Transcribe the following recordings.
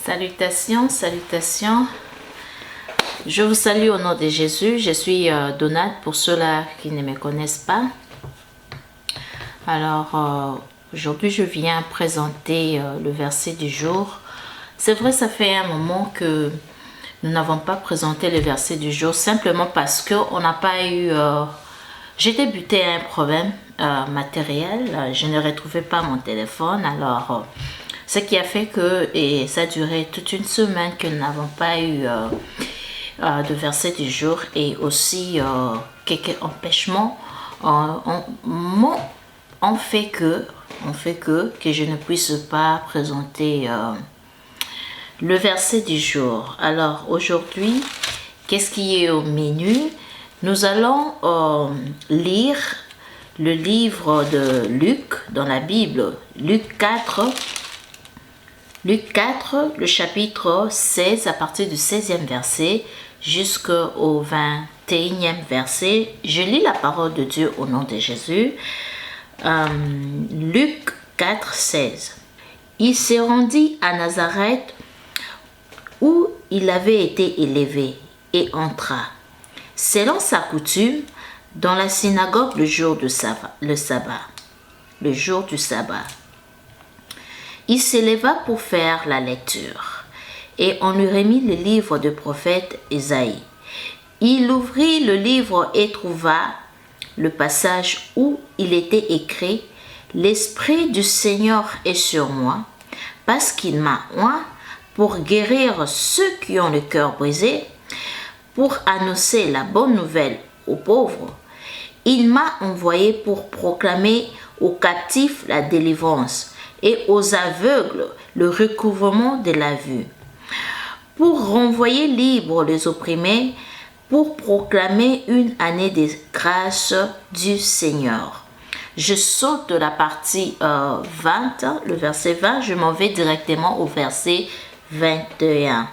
Salutations, salutations. Je vous salue au nom de Jésus. Je suis Donate pour ceux-là qui ne me connaissent pas. Alors, aujourd'hui, je viens présenter le verset du jour. C'est vrai, ça fait un moment que nous n'avons pas présenté le verset du jour, simplement parce qu'on n'a pas eu... J'ai débuté un problème matériel. Je ne retrouvais pas mon téléphone. Alors, ce qui a fait que, et ça a duré toute une semaine que nous n'avons pas eu de verset du jour, et aussi quelques empêchements ont fait que je ne puisse pas présenter le verset du jour. Alors aujourd'hui, qu'est-ce qui est au menu? Nous allons lire le livre de Luc dans la Bible, Luc 4, le chapitre 16, à partir du 16e verset jusqu'au 21e verset. Je lis la parole de Dieu au nom de Jésus. Luc 4, 16. Il se rendit à Nazareth où il avait été élevé et entra, selon sa coutume, dans la synagogue le jour du sabbat. Il s'éleva pour faire la lecture, et on lui remit le livre du prophète Ésaïe. Il ouvrit le livre et trouva le passage où il était écrit « L'Esprit du Seigneur est sur moi, parce qu'il m'a oint pour guérir ceux qui ont le cœur brisé, pour annoncer la bonne nouvelle aux pauvres. Il m'a envoyé pour proclamer aux captifs la délivrance et aux aveugles le recouvrement de la vue, pour renvoyer libres les opprimés, pour proclamer une année de grâce du Seigneur. » Je saute de la partie 20, le verset 20, je m'en vais directement au verset 21.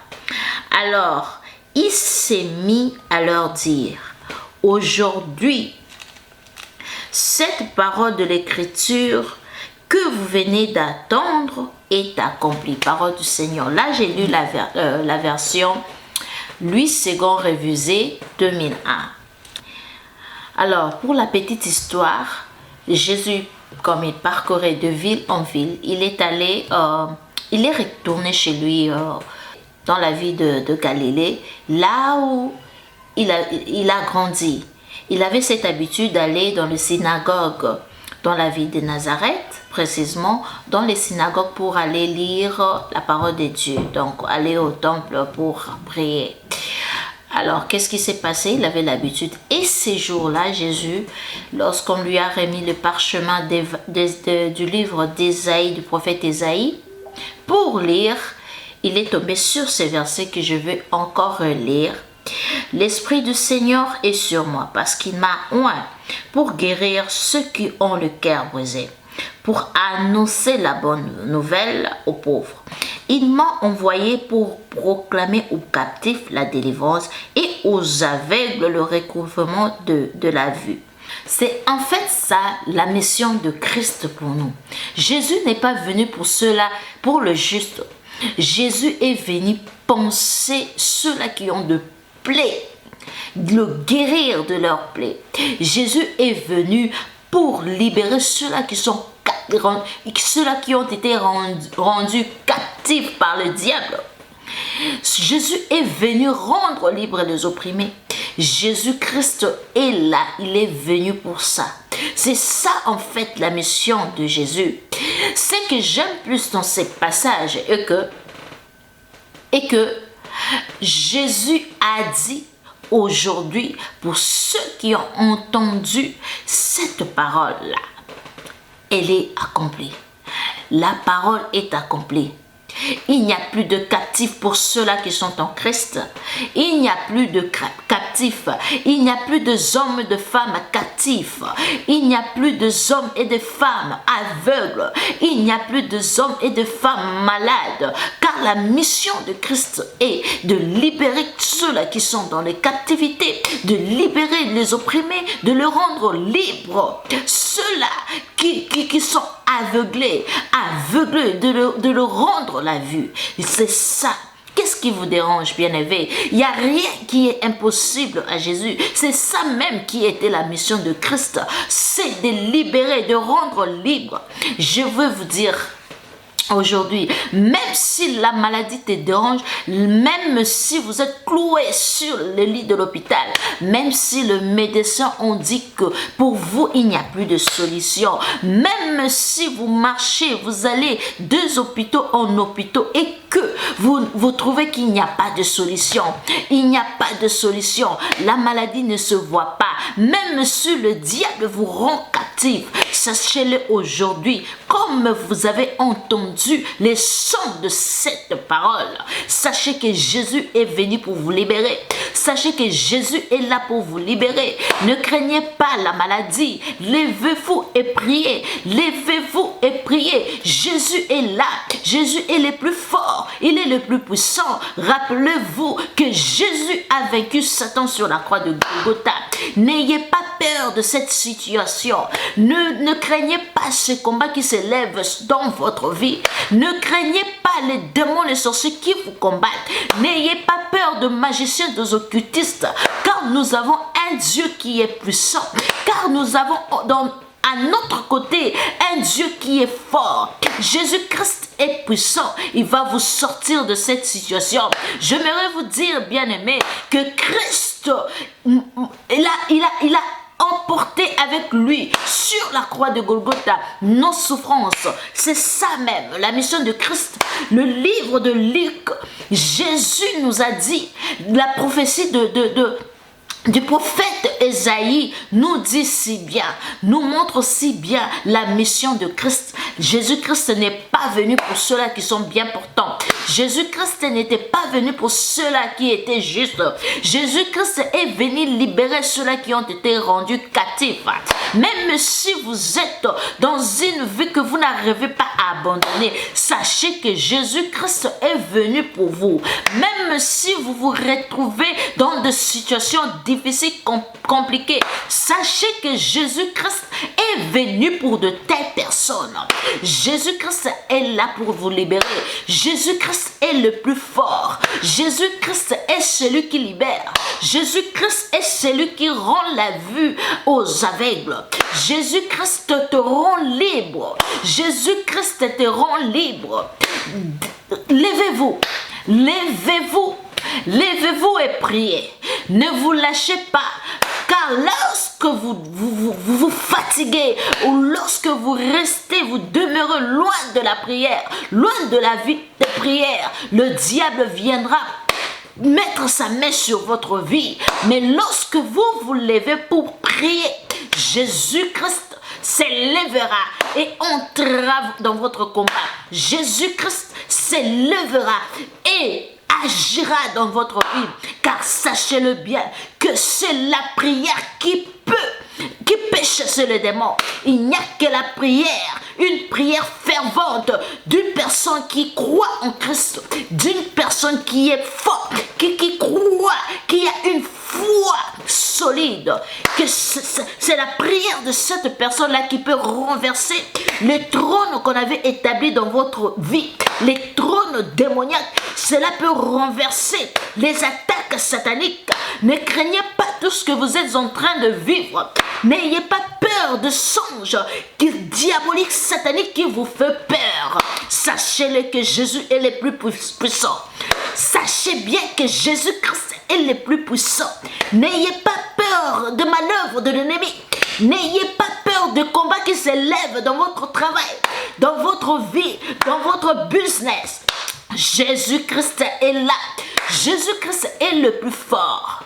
Alors, il s'est mis à leur dire « Aujourd'hui, cette parole de l'Écriture que vous venez d'attendre est accomplie. » Parole du Seigneur. Là, j'ai lu la version Louis II révisée 2001. Alors, pour la petite histoire, Jésus, comme il parcourait de ville en ville, il est retourné chez lui dans la ville de Galilée, là où il a grandi. Il avait cette habitude d'aller dans les synagogues dans la ville de Nazareth, précisément dans les synagogues pour aller lire la parole de Dieu, donc aller au temple pour prier. Alors, qu'est-ce qui s'est passé? Il avait l'habitude. Et ces jours-là, Jésus, lorsqu'on lui a remis le parchemin du livre d'Ésaïe, du prophète Ésaïe, pour lire, il est tombé sur ces versets que je veux encore lire. « L'Esprit du Seigneur est sur moi, parce qu'il m'a oint pour guérir ceux qui ont le cœur brisé, pour annoncer la bonne nouvelle aux pauvres. Il m'a envoyé pour proclamer aux captifs la délivrance et aux aveugles le recouvrement de la vue. » C'est en fait ça la mission de Christ pour nous. Jésus n'est pas venu pour cela, pour le juste. Jésus est venu penser ceux-là qui ont de plaies, le guérir de leurs plaies. Jésus est venu pour libérer ceux-là qui ont été rendus captifs par le diable. Jésus est venu rendre libres les opprimés. Jésus-Christ est là, il est venu pour ça. C'est ça en fait la mission de Jésus. Ce que j'aime plus dans ces passages est que Jésus a dit aujourd'hui, pour ceux qui ont entendu cette parole-là, elle est accomplie. La parole est accomplie. Il n'y a plus de captifs pour ceux-là qui sont en Christ. Il n'y a plus de captifs. Il n'y a plus d'hommes et de femmes captifs. Il n'y a plus d'hommes et de femmes aveugles. Il n'y a plus d'hommes et de femmes malades. Car la mission de Christ est de libérer ceux-là qui sont dans les captivités, de libérer les opprimés, de les rendre libres. Ceux-là qui sont aveuglé, de le rendre la vue. C'est ça. Qu'est-ce qui vous dérange, bien-aimé? Il n'y a rien qui est impossible à Jésus. C'est ça même qui était la mission de Christ. C'est de libérer, de rendre libre. Je veux vous dire aujourd'hui, même si la maladie te dérange, même si vous êtes cloué sur le lit de l'hôpital, même si le médecin on dit que pour vous il n'y a plus de solution, même si vous marchez, vous allez 2 hôpitaux en hôpitaux et que vous trouvez qu'il n'y a pas de solution, il n'y a pas de solution, la maladie ne se voit pas, même si le diable vous rend captif, sachez-le aujourd'hui, comme vous avez entendu les sons de cette parole, sachez que Jésus est venu pour vous libérer. Sachez que Jésus est là pour vous libérer. Ne craignez pas la maladie. Levez-vous et priez. Levez-vous et priez. Jésus est là. Jésus est le plus fort. Il est le plus puissant. Rappelez-vous que Jésus a vaincu Satan sur la croix de Golgotha. N'ayez pas peur de cette situation. Ne craignez pas ce combat qui s'élève dans votre vie. Ne craignez pas les démons, les sorciers qui vous combattent. N'ayez pas peur de magiciens, des occultistes, car nous avons un Dieu qui est puissant, car nous avons à notre côté un Dieu qui est fort. Jésus-Christ est puissant. Il va vous sortir de cette situation. J'aimerais vous dire, bien-aimés, que Christ, il a emporté avec lui sur la croix de Golgotha nos souffrances. C'est ça même, la mission de Christ. Le livre de Luc, Jésus nous a dit, la prophétie du prophète Ésaïe nous dit si bien, nous montre si bien la mission de Christ. Jésus-Christ n'est pas venu pour ceux-là qui sont bien portants. Jésus-Christ n'était pas venu pour ceux-là qui étaient justes. Jésus-Christ est venu libérer ceux-là qui ont été rendus captifs. Même si vous êtes dans une vie que vous n'arrivez pas à abandonner, sachez que Jésus-Christ est venu pour vous. Même si vous vous retrouvez dans des situations difficiles, compliquées, sachez que Jésus-Christ est venu pour de telles personnes. Jésus-Christ est là pour vous libérer. Jésus-Christ est le plus fort. Jésus-Christ est celui qui libère. Jésus-Christ est celui qui rend la vue aux aveugles. Jésus-Christ te rend libre. Jésus-Christ te rend libre. Levez-vous. Levez-vous. Levez-vous et priez. Ne vous lâchez pas. Car lorsque vous fatiguez ou lorsque vous restez, vous demeurez loin de la prière, loin de la vie de prière, le diable viendra mettre sa main sur votre vie. Mais lorsque vous vous levez pour prier, Jésus-Christ s'élèvera et entrera dans votre combat. Jésus-Christ s'élèvera et agira dans votre vie, car sachez-le bien que c'est la prière qui peut chasser le démon. Il n'y a que la prière, une prière fervente d'une personne qui croit en Christ, d'une personne qui est forte, qui croit, qui a une foi solide, que c'est la prière de cette personne-là qui peut renverser le trône qu'on avait établi dans votre vie, les trônes démoniaques. Cela peut renverser les attaques sataniques. Ne craignez pas tout ce que vous êtes en train de vivre. N'ayez pas peur de songes diaboliques, sataniques qui vous fait peur. Sachez-le que Jésus est le plus puissant. Sachez bien que Jésus-Christ est le plus puissant. N'ayez pas peur de manœuvres de l'ennemi. N'ayez pas peur de combats qui s'élèvent dans votre travail, dans votre vie, dans votre business. Jésus-Christ est là. Jésus-Christ est le plus fort.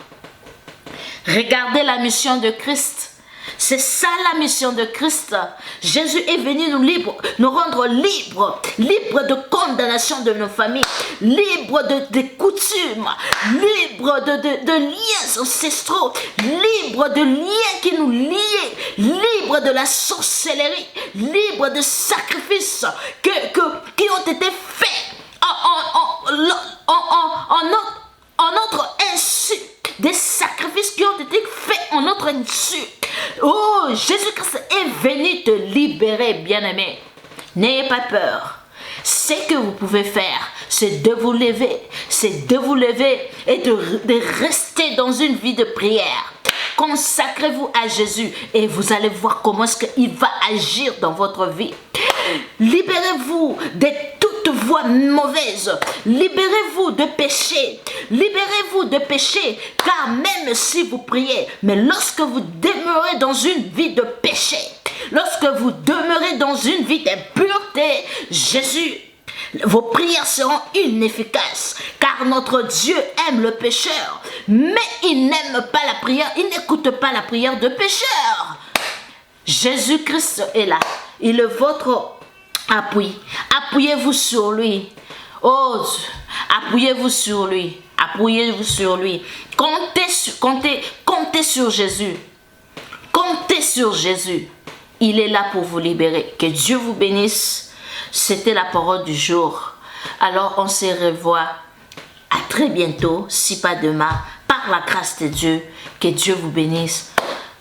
Regardez la mission de Christ. C'est ça la mission de Christ. Jésus est venu nous rendre libres, libres de condamnation de nos familles, libres de coutumes, libres de liens ancestraux, libres de liens qui nous lient, libres de la sorcellerie, libres de sacrifices qui ont été faits en notre insu, des sacrifices qui ont été faits en notre insu. Oh, Jésus-Christ est venu te libérer, bien-aimé. N'ayez pas peur. Ce que vous pouvez faire, c'est de vous lever. C'est de vous lever et de rester dans une vie de prière. Consacrez-vous à Jésus et vous allez voir comment est-ce qu'il va agir dans votre vie. Libérez-vous de toute voie mauvaise. Libérez-vous de péché. Libérez-vous de péché. Car même si vous priez, mais lorsque vous demeurez dans une vie de péché, lorsque vous demeurez dans une vie d'impureté, vos prières seront inefficaces. Car notre Dieu aime le pécheur. Mais il n'aime pas la prière. Il n'écoute pas la prière de pécheur. Jésus-Christ est là. Il est votre appui. Appuyez-vous sur lui. Oh, appuyez-vous sur lui. Appuyez-vous sur lui. Comptez sur Jésus. Comptez sur Jésus. Il est là pour vous libérer. Que Dieu vous bénisse. C'était la parole du jour. Alors on se revoit à très bientôt, si pas demain, par la grâce de Dieu. Que Dieu vous bénisse.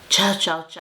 Ciao, ciao, ciao.